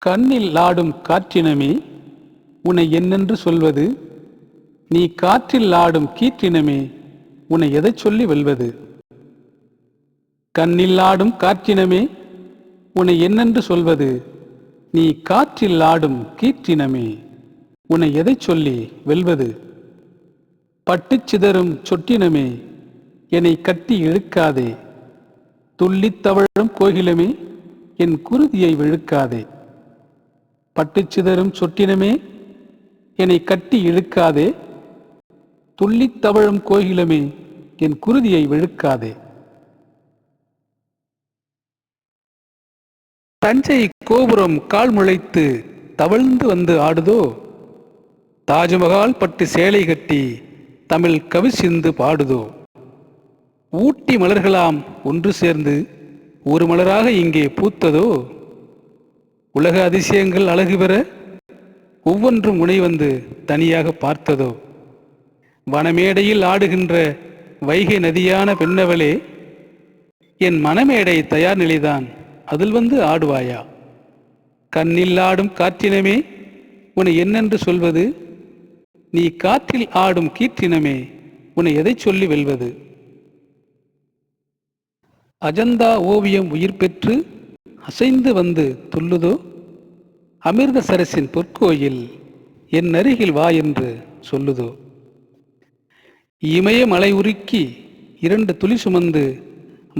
கண்ணில் ஆடும் காற்றினமே உன்னை என்னென்று சொல்வது? நீ காற்றில் ஆடும் கீற்றினமே உன்னை எதைச் சொல்லி வெல்வது? கண்ணில் ஆடும் காற்றினமே உன்னை என்னென்று சொல்வது? நீ காற்றில் ஆடும் கீற்றினமே உன்னை எதைச் சொல்லி வெல்வது? பட்டுச் சிதறும் சொட்டினமே என்னை கட்டி இழுக்காதே, துள்ளித் தவழும் கோகிலமே என் குருதியை விழுக்காதே. பட்டுச் சிதறும் சொட்டினமே என்னை கட்டி இழுக்காதே, துள்ளித் தவழும் கோகிலமே என் குருதியை விழுக்காதே. தஞ்சை கோபுரம் கால் முளைத்து தவழ்ந்து வந்து ஆடுதோ, தாஜ்மஹால் பட்டு சேலை கட்டி தமிழ் கவி சிந்து பாடுதோ. ஊட்டி மலர்களாம் ஒன்று சேர்ந்து ஒரு மலராக இங்கே பூத்ததோ, உலக அதிசயங்கள் அழகு பெற ஒவ்வொன்றும் உனை வந்து தனியாக பார்த்ததோ. வனமேடையில் ஆடுகின்ற வைகை நதியான பெண்ணவளே, என் மனமேடை தயார் நிலைதான், அதில் வந்து ஆடுவாயா? கண்ணில் ஆடும் காற்றினமே உன்னை என்னென்று சொல்வது? நீ காற்றில் ஆடும் கீற்றினமே உன்னை எதைச் சொல்லி வெல்வது? அஜந்தா ஓவியம் உயிர் பெற்று அசைந்து வந்து துள்ளுதோ, அமிர்தசரசின் பொற்கோயில் என் அருகில் வா என்று சொல்லுதோ. இமய மலை உருக்கி 2 துளி சுமந்து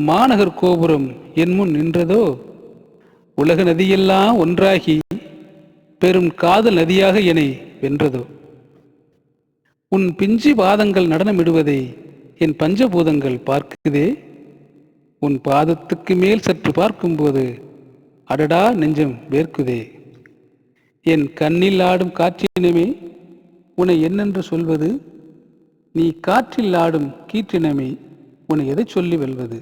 மாநகர் கோபுரம் என் முன் நின்றதோ, உலக நதியெல்லாம் ஒன்றாகி பெரும் காதல் நதியாக என்னை வென்றதோ. உன் பிஞ்சி பாதங்கள் நடனமிடுவதை என் பஞ்சபூதங்கள் பார்க்குதே, உன் பாதத்துக்கு மேல் சற்று பார்க்கும்போது அடடா நெஞ்சம் வேர்க்குதே. என் கண்ணில் ஆடும் காற்றினமே உன்னை என்னென்று சொல்வது? நீ காற்றில் ஆடும் கீற்றினமே உன்னை எதைச் சொல்லி வெல்வது?